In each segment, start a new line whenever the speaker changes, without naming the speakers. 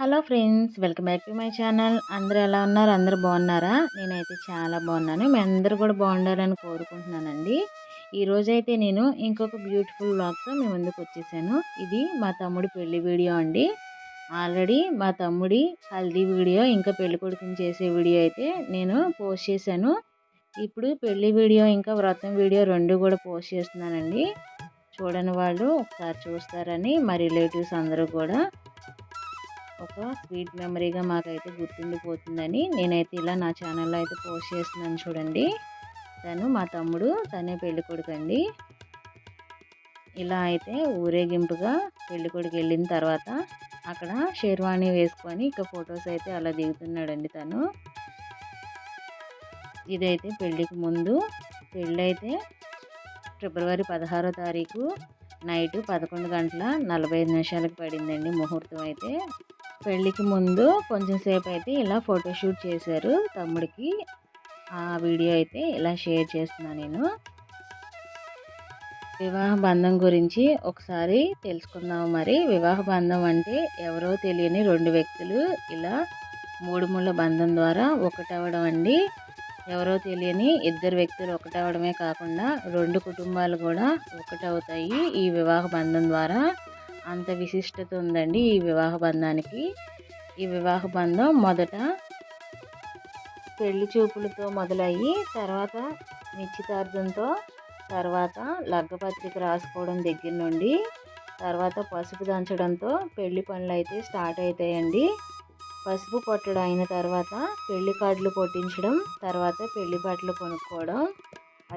Hello friends, welcome back to my channel. అందరూ ఎలా ఉన్నారు? అందరూ బాగున్నారా? నేనైతే చాలా బాగున్నాను. మీ అందరూ కూడా బాగుండాలని కోరుకుంటున్నానండి. ఈరోజైతే నేను ఇంకొక బ్యూటిఫుల్ వ్లాగ్తో మీ ముందుకు వచ్చేసాను. ఇది మా తమ్ముడి పెళ్లి వీడియో అండి. ఆల్రెడీ మా తమ్ముడి హల్దీ వీడియో, ఇంకా పెళ్లి కొడుకుని చేసే వీడియో అయితే నేను పోస్ట్ చేశాను. ఇప్పుడు పెళ్లి వీడియో ఇంకా వ్రతం వీడియో రెండు కూడా పోస్ట్ చేస్తున్నానండి. చూడని వాళ్ళు ఒకసారి చూస్తారని మా రిలేటివ్స్ అందరూ కూడా ఒక స్వీట్ మెమరీగా మాకైతే గుర్తుండిపోతుందని నేనైతే ఇలా నా ఛానల్లో అయితే పోస్ట్ చేస్తున్నాను చూడండి. తను మా తమ్ముడు, తనే పెళ్ళికొడుకు అండి. ఇలా అయితే ఊరేగింపుగా పెళ్ళికొడుకు వెళ్ళిన తర్వాత అక్కడ షేర్వాణి వేసుకొని ఇక ఫొటోస్ అయితే అలా దిగుతున్నాడండి తను. ఇదైతే పెళ్ళికి ముందు. పెళ్ళి అయితే ఫిబ్రవరి 16వ తారీఖు నైట్ 11 గంటల 45 నిమిషాలకు పడిందండి ముహూర్తం అయితే. పెళ్ళికి ముందు కొంచెం సేపు అయితే ఇలా ఫోటోషూట్ చేశారు తమ్ముడికి. ఆ వీడియో అయితే ఇలా షేర్ చేస్తున్నాను నేను. వివాహ బంధం గురించి ఒకసారి తెలుసుకుందాం. మరి వివాహ బంధం అంటే ఎవరో తెలియని రెండు వ్యక్తులు ఇలా మూడు ముళ్ళ బంధం ద్వారా ఒకటవడం అండి. ఎవరో తెలియని ఇద్దరు వ్యక్తులు ఒకటవడమే కాకుండా రెండు కుటుంబాలు కూడా ఒకటవుతాయి ఈ వివాహ బంధం ద్వారా. అంత విశిష్టత ఉందండి ఈ వివాహ బంధానికి. ఈ వివాహ బంధం మొదట పెళ్లి చూపులతో మొదలయ్యి తర్వాత నిశ్చితార్థంతో, తర్వాత లగ్గపత్రిక రాసుకోవడం దగ్గర నుండి, తర్వాత పసుపు దంచడంతో పెళ్లి పనులు అయితే స్టార్ట్ అవుతాయండి. పసుపు కొట్టడం అయిన తర్వాత పెళ్లి కార్డులు కొట్టించడం, తర్వాత పెళ్లి బట్టలు కొనుక్కోవడం,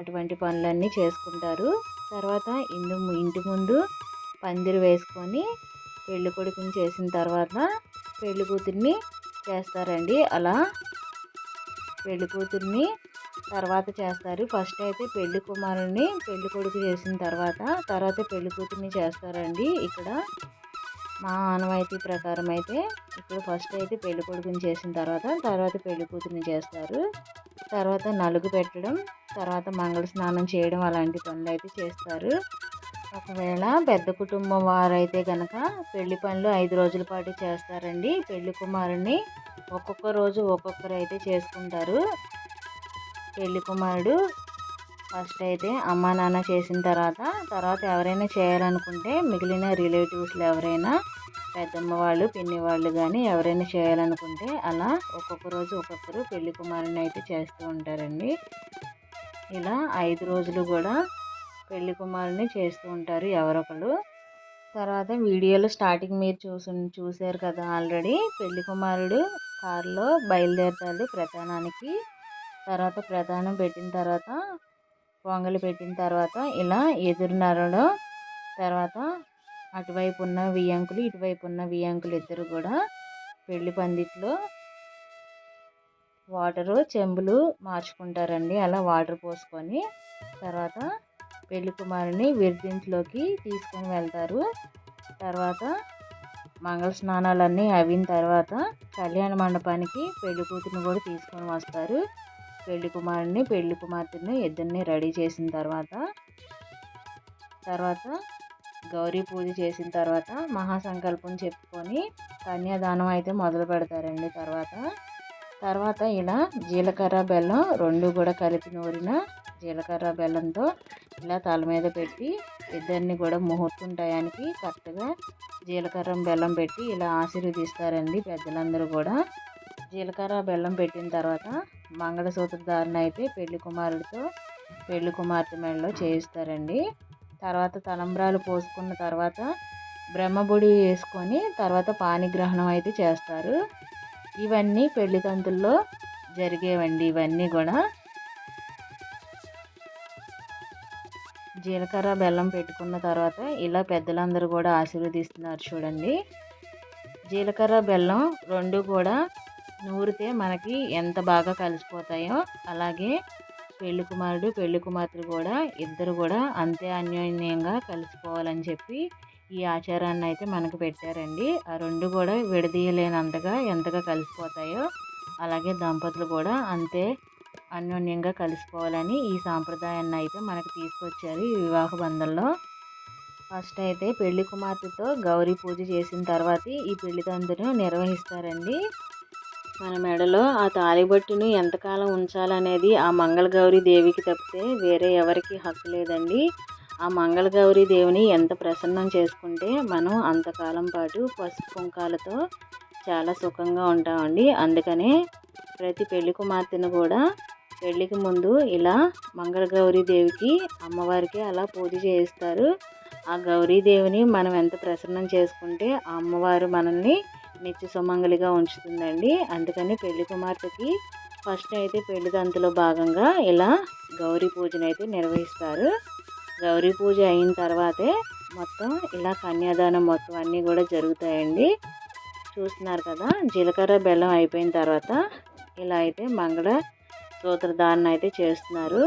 అటువంటి పనులన్నీ చేసుకుంటారు. తర్వాత ఇంటి ముందు పందిరి వేసుకొని పెళ్లి కొడుకుని చేసిన తర్వాత పెళ్లి కూతుర్ని చేస్తారండి. అలా పెళ్లి కూతుర్ని తర్వాత చేస్తారు. ఫస్ట్ అయితే పెళ్లి కుమారుని పెళ్లి కొడుకు చేసిన తర్వాత పెళ్లి కూతుర్ని చేస్తారండి. ఇక్కడ మా ఆనవాయితీ ప్రకారం అయితే ఇక్కడ ఫస్ట్ అయితే పెళ్లి కొడుకుని చేసిన తర్వాత పెళ్లి కూతుర్ని చేస్తారు. తర్వాత నలుగు పెట్టడం, తర్వాత మంగళ స్నానం చేయడం అలాంటి పనులు అయితే చేస్తారు. ఒకవేళ పెద్ద కుటుంబం వారైతే కనుక పెళ్లి పనులు 5 రోజుల పాటు చేస్తారండి. పెళ్లి కుమారుని ఒక్కొక్క రోజు ఒక్కొక్కరు అయితే చేసుకుంటారు. పెళ్లి కుమారుడు ఫస్ట్ అయితే అమ్మా నాన్న చేసిన తర్వాత ఎవరైనా చేయాలనుకుంటే మిగిలిన రిలేటివ్స్లో ఎవరైనా పెద్దమ్మ వాళ్ళు, పిన్ని వాళ్ళు కానీ ఎవరైనా చేయాలనుకుంటే అలా ఒక్కొక్క రోజు ఒక్కొక్కరు పెళ్లి కుమారుని అయితే చేస్తూ ఉంటారండి. ఇలా 5 రోజులు కూడా పెళ్లి కుమారుని చేస్తూ ఉంటారు ఎవరొకరు. తర్వాత వీడియోలో స్టార్టింగ్ మీరు చూశారు కదా ఆల్రెడీ. పెళ్లి కుమారుడు కారులో బయలుదేరుతాడు ప్రధానానికి. తర్వాత ప్రధానం పెట్టిన తర్వాత పొంగలి పెట్టిన తర్వాత ఇలా ఎదురు నరలో తర్వాత అటువైపు ఉన్న వియ్యంకులు ఇటువైపు ఉన్న వియ్యంకులు ఇద్దరు కూడా పెళ్లి పందిట్లో వాటరు చెంబులు మార్చుకుంటారండి. అలా వాటర్ పోసుకొని తర్వాత పెళ్లి కుమారుని విరిదింట్లోకి తీసుకొని వెళ్తారు. తర్వాత మంగళ స్నానాలన్నీ అయిన తర్వాత కళ్యాణ మండపానికి పెళ్లి కూతురిని కూడా తీసుకొని వస్తారు. పెళ్లి కుమారుని పెళ్లి కుమార్తెని ఇద్దరిని రెడీ చేసిన తర్వాత గౌరీ పూజ చేసిన తర్వాత మహాసంకల్పం చెప్పుకొని కన్యాదానం అయితే మొదలు పెడతారండి. తర్వాత ఇలా జీలకర్ర బెల్లం రెండు కూడా కలిపి నూరిన జీలకర్ర బెల్లంతో ఇలా తల మీద పెట్టి ఇద్దరిని కూడా ముహూర్తం టయానికి కరెక్ట్గా జీలకర్ర బెల్లం పెట్టి ఇలా ఆశీర్వదిస్తారండి పెద్దలందరూ కూడా. జీలకర్ర బెల్లం పెట్టిన తర్వాత మంగళసూత్ర ధారణ అయితే పెళ్లి కుమారుడితో పెళ్లి కుమార్తె మెడలో చేయిస్తారండి. తర్వాత తలంబ్రాలు పోసుకున్న తర్వాత బ్రహ్మబుడి వేసుకొని తర్వాత పాణిగ్రహణం అయితే చేస్తారు. ఇవన్నీ పెళ్లి తంతుల్లో జరిగేవండి. ఇవన్నీ కూడా జీలకర్ర బెల్లం పెట్టుకున్న తర్వాత ఇలా పెద్దలందరూ కూడా ఆశీర్వదిస్తున్నారు చూడండి. జీలకర్ర బెల్లం రెండు కూడా నూరితే మనకి ఎంత బాగా కలిసిపోతాయో అలాగే పెళ్లి కుమారుడు పెళ్లి కుమార్తె కూడా ఇద్దరు కూడా అంతే అన్యోన్యంగా కలిసిపోవాలని చెప్పి ఈ ఆచారాన్ని అయితే మనకు పెట్టారండి. ఆ రెండు కూడా విడదీయలేనంతగా ఎంతగా కలిసిపోతాయో అలాగే దంపతులు కూడా అంతే అన్యోన్యంగా కలిసిపోవాలని ఈ సాంప్రదాయాన్ని అయితే మనకు తీసుకొచ్చారు ఈ వివాహ బంధంలో. ఫస్ట్ అయితే పెళ్లి కుమార్తెతో గౌరీ పూజ చేసిన తర్వాత ఈ పెళ్లి తంతును నిర్వహిస్తారండి. మన మెడలో ఆ తాళిబొట్టును ఎంతకాలం ఉంచాలనేది ఆ మంగళగౌరి దేవికి తప్పితే వేరే ఎవరికి హక్కు లేదండి. ఆ మంగళగౌరి దేవిని ఎంత ప్రసన్నం చేసుకుంటే మనం అంతకాలం పాటు పసుపు కుంకాలతో చాలా సుఖంగా ఉంటామండి. అందుకనే ప్రతి పెళ్లి కుమార్తెను కూడా పెళ్ళికి ముందు ఇలా మంగళగౌరి దేవికి అమ్మవారికి అలా పూజ చేయిస్తారు. ఆ గౌరీదేవిని మనం ఎంత ప్రసన్నం చేసుకుంటే ఆ అమ్మవారు మనల్ని నిత్య సుమంగలిగా ఉంచుతుందండి. అందుకని పెళ్లి కుమార్తెకి ఫస్ట్ అయితే పెళ్లి తంతులో భాగంగా ఇలా గౌరీ పూజను అయితే నిర్వహిస్తారు. గౌరీ పూజ అయిన తర్వాతే మొత్తం ఇలా కన్యాదానం మొత్తం అన్నీ కూడా జరుగుతాయండి. చూస్తున్నారు కదా, జీలకర్ర బెల్లం అయిపోయిన తర్వాత ఇలా అయితే మంగళ సూత్రధారణ అయితే చేస్తున్నారు.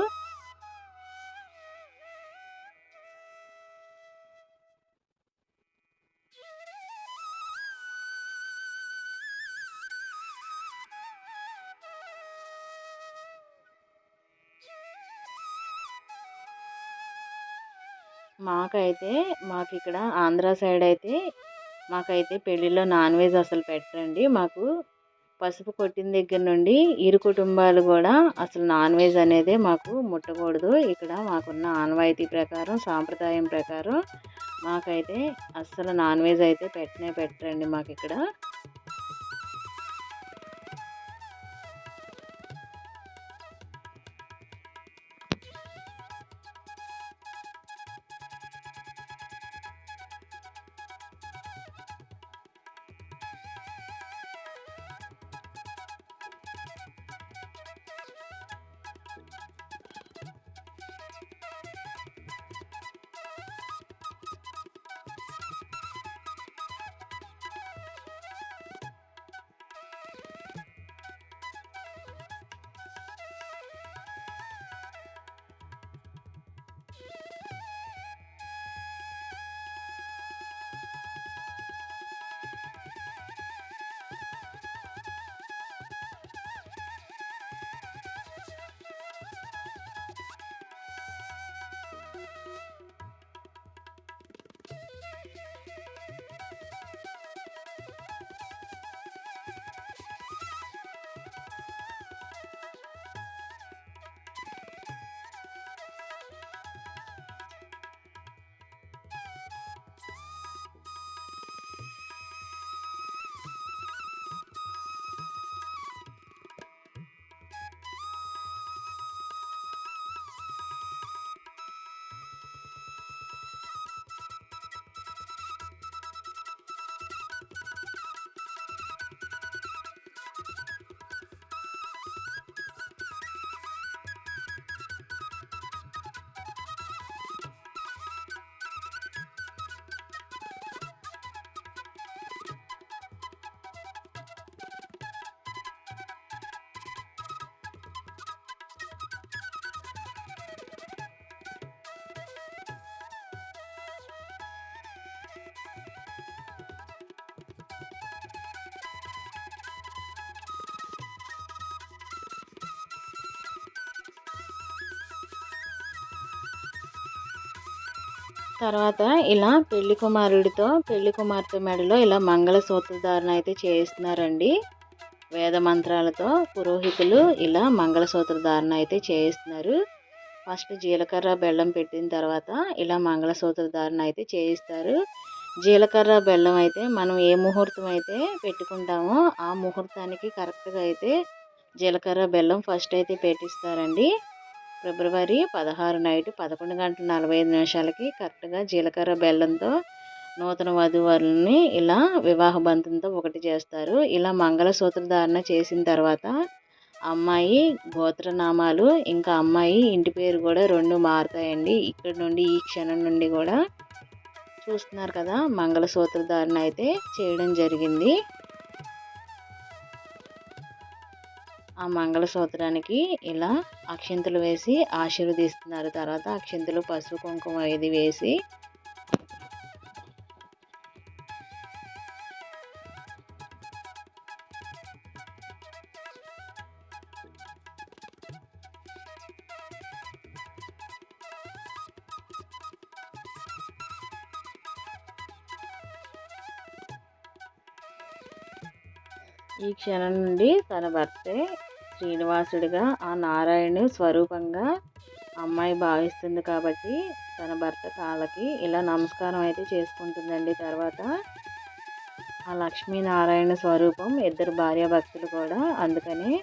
మాకు ఇక్కడ ఆంధ్ర సైడ్ అయితే మాకైతే పెళ్ళిలో నాన్ వెజ్ అసలు పెట్టరండి. మాకు పసుపు కొట్టిన దగ్గర నుండి ఇరు కుటుంబాలు కూడా అసలు నాన్ వెజ్ అనేదే మాకు ముట్టకూడదు. ఇక్కడ మాకున్న ఆనవాయితీ ప్రకారం సాంప్రదాయం ప్రకారం మాకైతే అస్సలు నాన్ వెజ్ అయితే పెట్టరండి మాకు ఇక్కడ. తర్వాత ఇలా పెళ్లి కుమారుడితో పెళ్లి కుమార్తె మెడలో ఇలా మంగళసూత్రధారణ అయితే చేయిస్తున్నారండి. వేద మంత్రాలతో పురోహితులు ఇలా మంగళసూత్రధారణ అయితే చేయిస్తున్నారు. ఫస్ట్ జీలకర్ర బెల్లం పెట్టిన తర్వాత ఇలా మంగళసూత్రధారణ అయితే చేయిస్తారు. జీలకర్ర బెల్లం అయితే మనం ఏ ముహూర్తం అయితే పెట్టుకుంటామో ఆ ముహూర్తానికి కరెక్ట్గా అయితే జీలకర్ర బెల్లం ఫస్ట్ అయితే పెట్టిస్తారండి. ఫిబ్రవరి 16 నైట్ 11:45 కరెక్ట్గా జీలకర్ర బెల్లంతో నూతన వధూవరుల్ని ఇలా వివాహ బంధంతో ఒకటి చేస్తారు. ఇలా మంగళసూత్రధారణ చేసిన తర్వాత అమ్మాయి గోత్రనామాలు ఇంకా అమ్మాయి ఇంటి పేరు కూడా 2 మారుతాయండి. ఇక్కడ నుండి ఈ క్షణం నుండి కూడా చూస్తున్నారు కదా, మంగళసూత్రధారణ అయితే చేయడం జరిగింది. ఆ మంగళసూత్రానికి ఇలా అక్షింతలు వేసి ఆశీర్వదిస్తున్నారు. తర్వాత అక్షింతలు పసుపు కుంకుమ ఇది వేసి ఈ క్షణం నుండి తన భర్తే శ్రీనివాసుడిగా, ఆ నారాయణుని స్వరూపంగా అమ్మాయి భావిస్తుంది కాబట్టి తన భర్త కాళ్ళకి ఇలా నమస్కారం అయితే చేసుకుంటుందండి. తర్వాత ఆ లక్ష్మీనారాయణ స్వరూపం ఇద్దరు భార్యాభర్తలు కూడా. అందుకని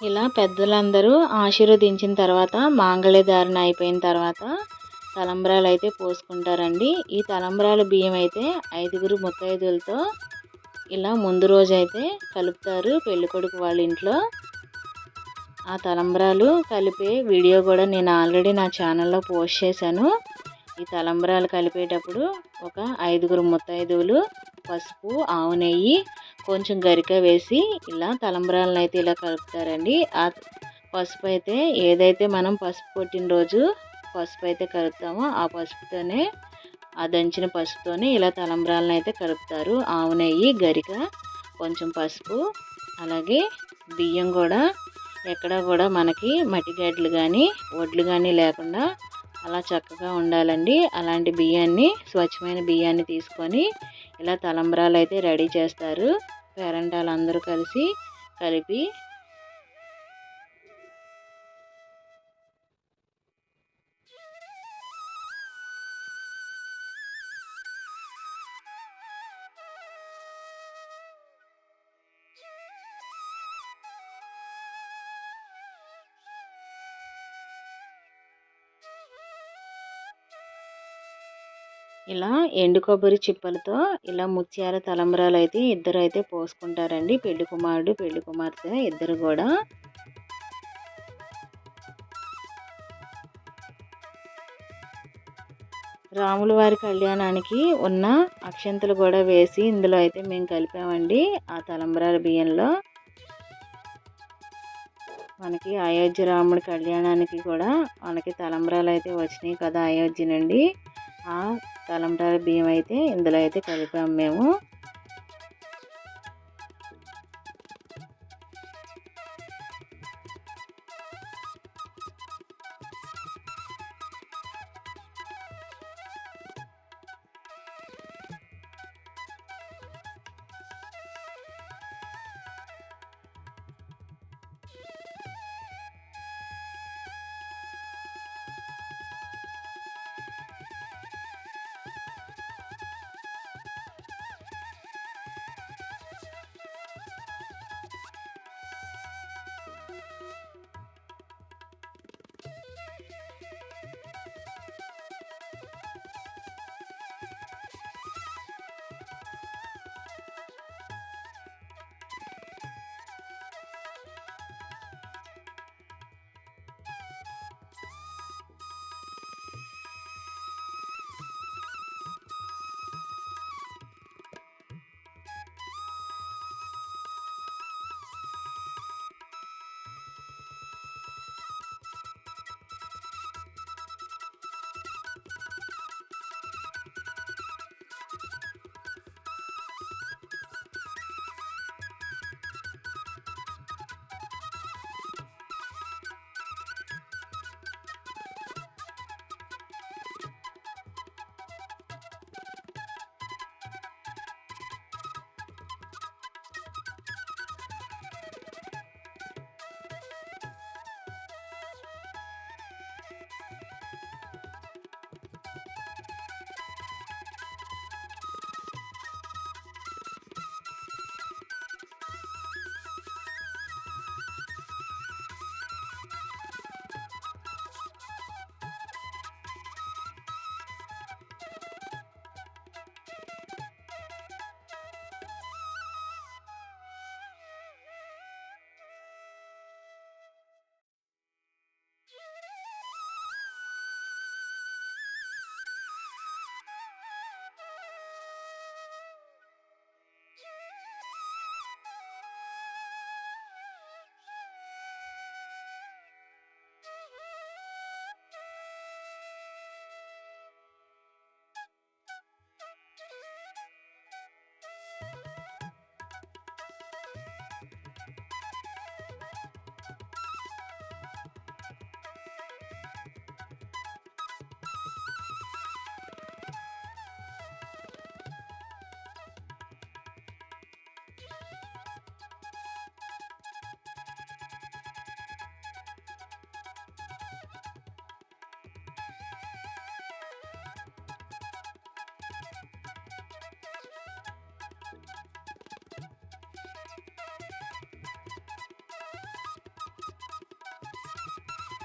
ఇలా పెద్దలందరూ ఆశీర్వదించిన తర్వాత మాంగళ్యధారణ అయిపోయిన తర్వాత తలంబ్రాలు అయితే పోసుకుంటారండి. ఈ తలంబ్రాల బియ్యం అయితే 5గురు ముత్తైదులతో ఇలా ముందు రోజైతే కలుపుతారు పెళ్ళికొడుకు వాళ్ళ ఇంట్లో. ఆ తలంబ్రాలు కలిపే వీడియో కూడా నేను ఆల్రెడీ నా ఛానల్లో పోస్ట్ చేశాను. ఈ తలంబ్రాలు కలిపేటప్పుడు ఒక 5గురు ముత్తైదువులు పసుపు, ఆవు నెయ్యి, కొంచెం గరిక వేసి ఇలా తలంబ్రాలను అయితే ఇలా కలుపుతారండి. ఆ పసుపు అయితే ఏదైతే మనం పసుపు కొట్టిన రోజు పసుపు అయితే కలుపుతామో ఆ పసుపుతోనే, ఆ దంచిన పసుపుతోనే ఇలా తలంబ్రాలను అయితే కలుపుతారు. ఆవు నెయ్యి, గరిక, కొంచెం పసుపు, అలాగే బియ్యం కూడా ఎక్కడ కూడా మనకి మట్టిగడ్డలు కానీ వడ్లు కానీ లేకుండా అలా చక్కగా ఉండాలండి. అలాంటి బియ్యాన్ని, స్వచ్ఛమైన బియ్యాన్ని తీసుకొని ఇలా తలంబ్రాలు అయితే రెడీ చేస్తారు. పేరంటాలందరూ కలిపి ఇలా ఎండు కొబ్బరి చిప్పలతో ఇలా ముత్యాల తలంబ్రాలు అయితే ఇద్దరు అయితే పోసుకుంటారండి. పెళ్లి కుమారుడు, పెళ్లి కుమార్తె ఇద్దరు కూడా. రాముల వారి కళ్యాణానికి ఉన్న అక్షంతలు కూడా వేసి ఇందులో అయితే మేము కలిపామండి. ఆ తలంబ్రాల బియ్యంలో మనకి అయోధ్య రాముడి కళ్యాణానికి కూడా మనకి తలంబ్రాలు అయితే వచ్చినాయి కదా అయోధ్య నుండి. ఆ తలంబ్రాల బియ్యం అయితే ఇందులో అయితే కలిపాము మేము.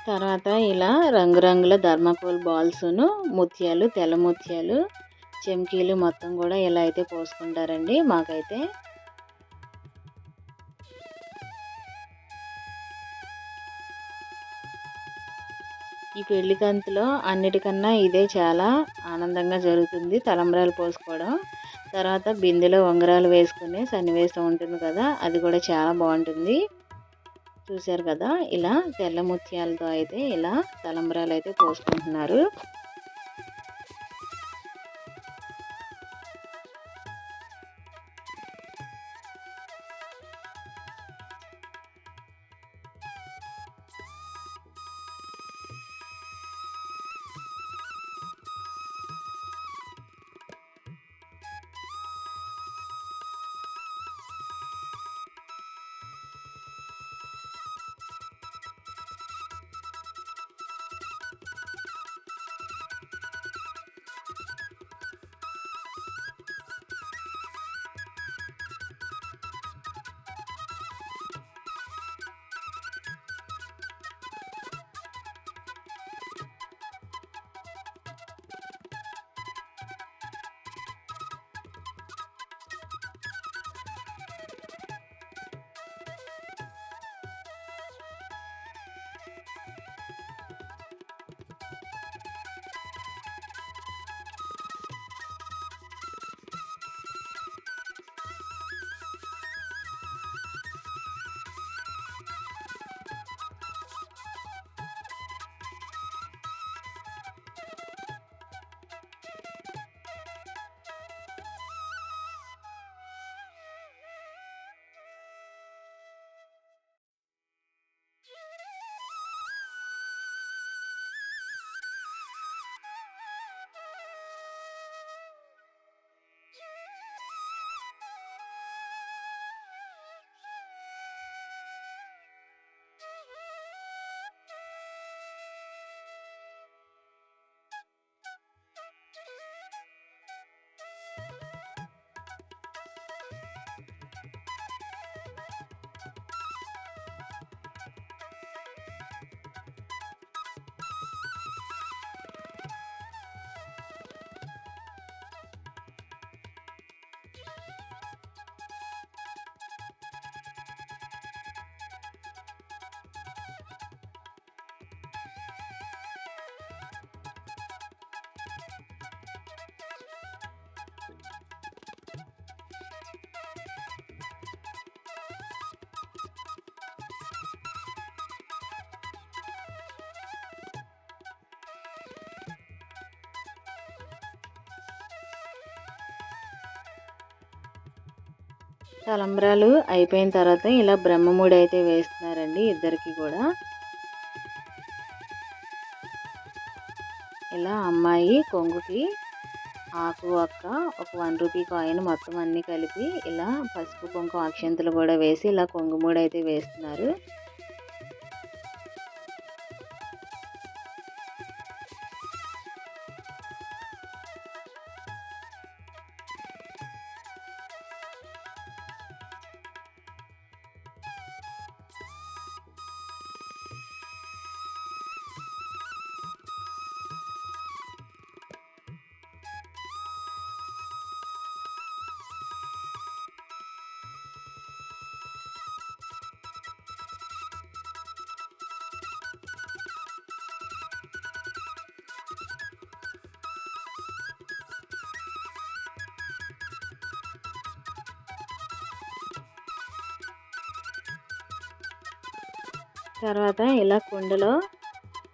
తర్వాత ఇలా రంగురంగుల థర్మాకోల్ బాల్స్‌ను, ముత్యాలు, తెల్ల ముత్యాలు, చెమ్కీలు మొత్తం కూడా ఇలా అయితే పోసుకుంటారండి మాకైతే. ఈ పెళ్లి కంతులో అన్నిటికన్నా ఇదే చాలా ఆనందంగా జరుగుతుంది, తలంబ్రాలు పోసుకోవడం. తర్వాత బిందెలో ఉంగరాలు వేసుకునే సన్నివేశం ఉంటుంది కదా, అది కూడా చాలా బాగుంటుంది. చూశారు కదా, ఇలా తెల్ల ముత్యాలతో అయితే ఇలా తలంబ్రాలు అయితే పోసుకుంటున్నారు. తలంబ్రాలు అయిపోయిన తర్వాత ఇలా బ్రహ్మముడి అయితే వేస్తున్నారండి ఇద్దరికి కూడా. ఇలా అమ్మాయి కొంగుకి ఆకు ఒక్క ఒక 1 రూపీ కాయిన్ మొత్తం అన్నీ కలిపి ఇలా పసుపు కుంకుమ అక్షంతలు కూడా వేసి ఇలా కొంగుమూడి అయితే వేస్తున్నారు. తర్వాత ఇలా కుండలో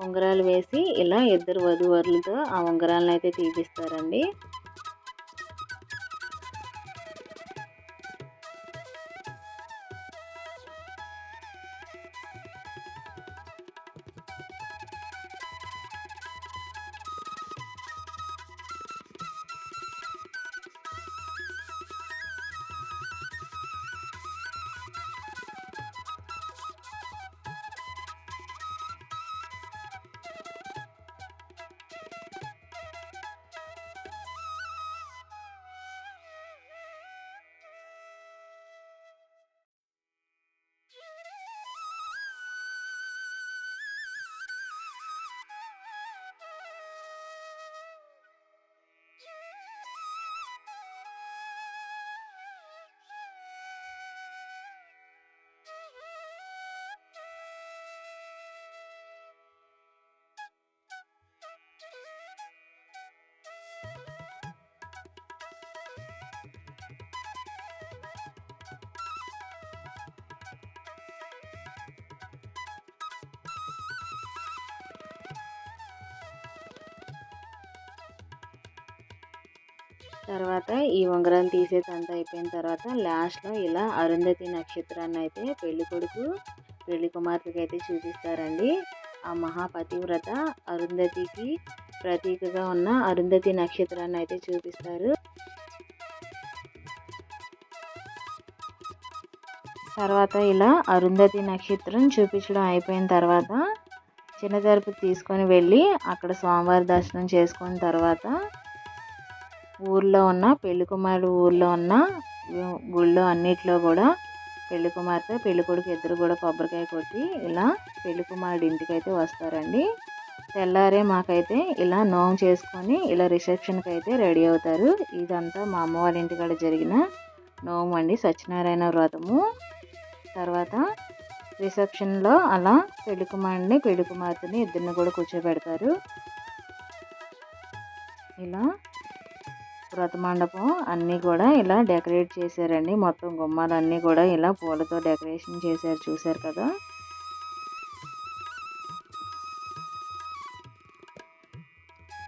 ఉంగరాలు వేసి ఇలా ఇద్దరు వధూవరులతో ఆ ఉంగరాలను అయితే తీపిస్తారండి. తర్వాత ఈ ఉంగరాలు తీసేదంతా అయిపోయిన తర్వాత లాస్ట్లో ఇలా అరుంధతి నక్షత్రాన్ని అయితే పెళ్లి కొడుకు పెళ్లి కుమార్తెకి అయితే చూపిస్తారండి. ఆ మహాపతివ్రత అరుంధతికి ప్రతీకగా ఉన్న అరుంధతి నక్షత్రాన్ని అయితే చూపిస్తారు. తర్వాత ఇలా అరుంధతి నక్షత్రం చూపించడం అయిపోయిన తర్వాత చిన్న తిరుపతి తీసుకొని వెళ్ళి అక్కడ స్వామివారి దర్శనం చేసుకున్న తర్వాత ఊర్లో ఉన్న పెళ్లి కుమారుడు ఊర్లో ఉన్న గుళ్ళో అన్నిట్లో కూడా పెళ్లి కుమార్తె పెళ్లి కొడుకు ఇద్దరు కూడా కొబ్బరికాయ కొట్టి ఇలా పెళ్లి కుమారుడు ఇంటికి అయితే వస్తారండి. తెల్లారే మాకైతే ఇలా నోము చేసుకొని ఇలా రిసెప్షన్కి అయితే రెడీ అవుతారు. ఇదంతా మా అమ్మ వాళ్ళ ఇంటికాడ జరిగిన నోము అండి, సత్యనారాయణ వ్రతము. తర్వాత రిసెప్షన్లో అలా పెళ్లి కుమారుడిని పెళ్లి కుమార్తెని ఇద్దరిని కూడా కూర్చోబెడతారు. ఇలా వ్రత మండపం అన్నీ కూడా ఇలా డెకరేట్ చేశారండి. మొత్తం గుమ్మాలన్నీ కూడా ఇలా పూలతో డెకరేషన్ చేశారు, చూశారు కదా.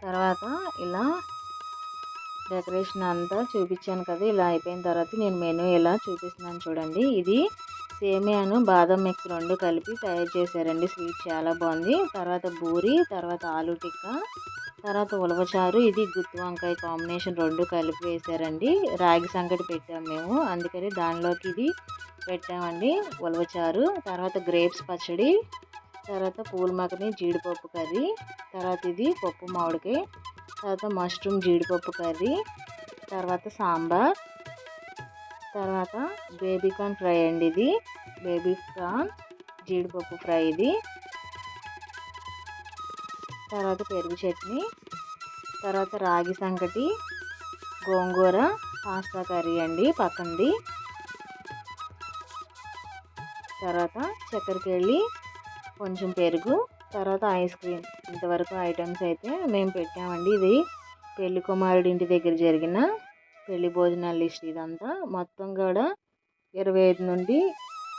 తర్వాత ఇలా డెకరేషన్ అంతా చూపించాను కదా. ఇలా అయిపోయిన తర్వాత నేను మెనూ ఇలా చూపిస్తున్నాను చూడండి. ఇది సేమియాను బాదం మిక్స్ రెండు కలిపి తయారు చేశారండి. స్వీట్ చాలా బాగుంది. తర్వాత బూరి, తర్వాత ఆలు టిక్కా, తర్వాత ఉలవచారు, ఇది గుత్తి వంకాయ కాంబినేషన్ రెండు కలిపి వేశారండి. రాగి సంగటి పెట్టాము మేము, అందుకని దానిలోకి ఇది పెట్టామండి ఉలవచారు. తర్వాత గ్రేప్స్ పచ్చడి, తర్వాత పూల మకని జీడిపప్పు కర్రీ, తర్వాత ఇది పప్పు మామిడికాయ, తర్వాత మష్రూమ్ జీడిపప్పు కర్రీ, తర్వాత సాంబార్, తర్వాత బేబీ కార్న్ ఫ్రై అండి. ఇది బేబీ కార్న్ జీడిపప్పు ఫ్రై ఇది. తర్వాత పెరుగు చట్నీ, తర్వాత రాగి సంకటి, గోంగూర, పాస్తా కర్రీ అండి పక్కనది. తర్వాత చక్కెరకేళి, కొంచెం పెరుగు, తర్వాత ఐస్ క్రీమ్. ఇంతవరకు ఐటమ్స్ అయితే మేము పెట్టామండి. ఇది పెళ్లి కుమారుడి ఇంటి దగ్గర జరిగిన పెళ్లి భోజనాల లిస్ట్. ఇదంతా మొత్తం కూడా 25 నుండి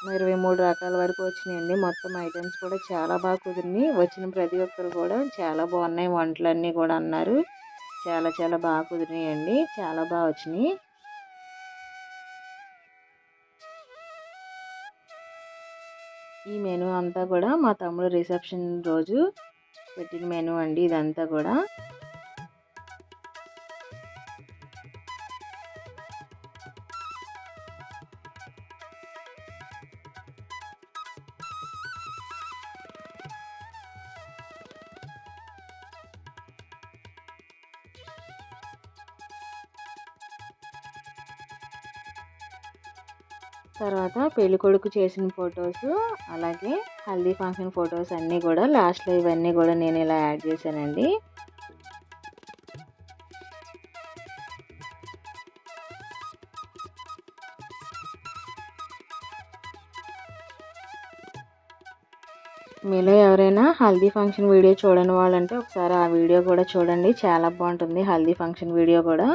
23 రకాల వరకు వచ్చినాయండి. మొత్తం ఐటమ్స్ కూడా చాలా బాగా కుదిరినాయి. వచ్చిన ప్రతి ఒక్కరు కూడా చాలా బాగున్నాయి వంటలన్నీ కూడా అన్నారు. చాలా చాలా బాగా కుదిరినాయండి, చాలా బాగా వచ్చినాయి. ఈ మెనూ అంతా కూడా మా తమ్ముడు రిసెప్షన్ రోజు పెట్టిన మెనూ అండి ఇదంతా కూడా. తర్వాత పెళ్లి కొడుకు చేసిన ఫొటోస్, అలాగే హల్దీ ఫంక్షన్ ఫొటోస్ అన్నీ కూడా లాస్ట్లో ఇవన్నీ కూడా నేను ఇలా యాడ్ చేశానండి. మీలో ఎవరైనా హల్దీ ఫంక్షన్ వీడియో చూడని వాళ్ళంటే ఒకసారి ఆ వీడియో కూడా చూడండి, చాలా బాగుంటుంది. హల్దీ ఫంక్షన్ వీడియో కూడా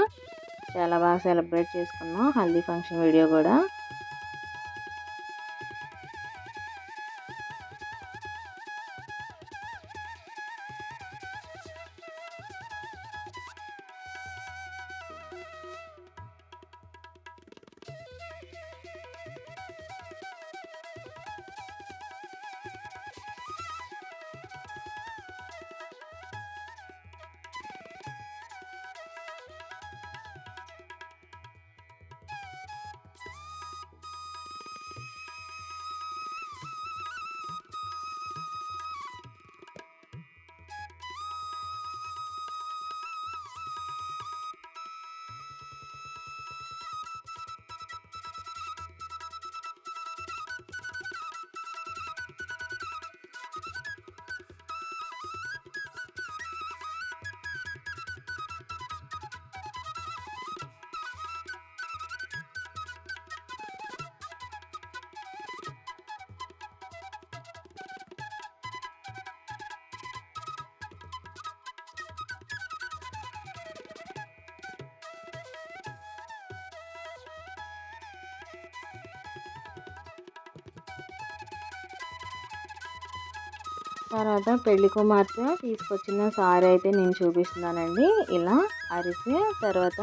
చాలా బాగా సెలబ్రేట్ చేసుకున్నాం హల్దీ ఫంక్షన్ వీడియో కూడా. తర్వాత పెళ్లి కుమార్తె తీసుకొచ్చిన సారీ అయితే నేను చూపిస్తున్నానండి. ఇలా అరిసె, తర్వాత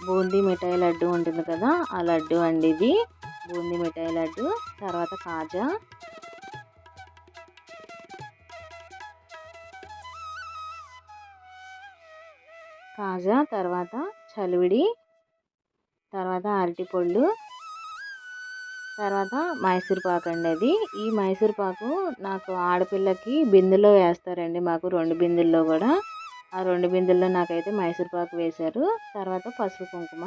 బూందీ మిఠాయి లడ్డు ఉంటుంది కదా, ఆ లడ్డు అండి ఇది బూందీ మిఠాయి లడ్డు. తర్వాత కాజా, తర్వాత చలివిడి, తర్వాత అరటిపళ్ళు, తర్వాత మైసూర్ పాకు అండి. అది ఈ మైసూర్ పాకు నాకు ఆడపిల్లకి బిందెలో వేస్తారండి, మాకు 2 బిందెల్లో కూడా. ఆ 2 బిందెల్లో నాకైతే మైసూర్ పాకు వేశారు. తర్వాత పసుపు కుంకుమ,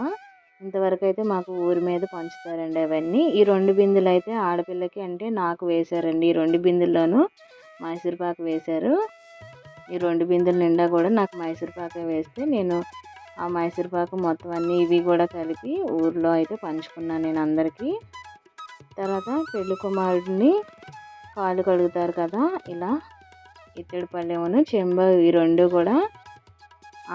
ఇంతవరకు అయితే మాకు ఊరి మీద పంచుతారండి అవన్నీ. ఈ 2 బిందెలు అయితే ఆడపిల్లకి అంటే నాకు వేశారండి. ఈ 2 బిందెల్లోనూ మైసూర్ పాకు వేశారు. ఈ 2 బిందెల నిండా కూడా నాకు మైసూర్ పాకు వేస్తే నేను ఆ మైసూర్ పాకు మొత్తం అన్నీ ఇవి కూడా కలిపి ఊర్లో అయితే పంచుకున్నాను నేను అందరికీ. తర్వాత పెళ్లి కుమారుడిని కాళ్ళు కడుగుతారు కదా, ఇలా ఇత్తడి పళ్ళెమును చెంబ ఈ 2 కూడా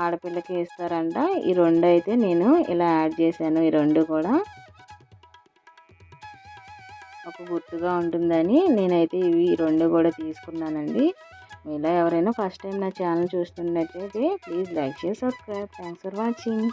ఆడపిల్లకి ఇస్తారంట. ఈ 2 అయితే నేను ఇలా యాడ్ చేశాను. ఈ 2 కూడా ఒక గుర్తుగా ఉంటుందని నేనైతే ఇవి 2 కూడా తీసుకున్నానండి. మీలో ఎవరైనా ఫస్ట్ టైం నా ఛానల్ చూస్తున్నట్లయితే please like, share, subscribe. Thanks for watching.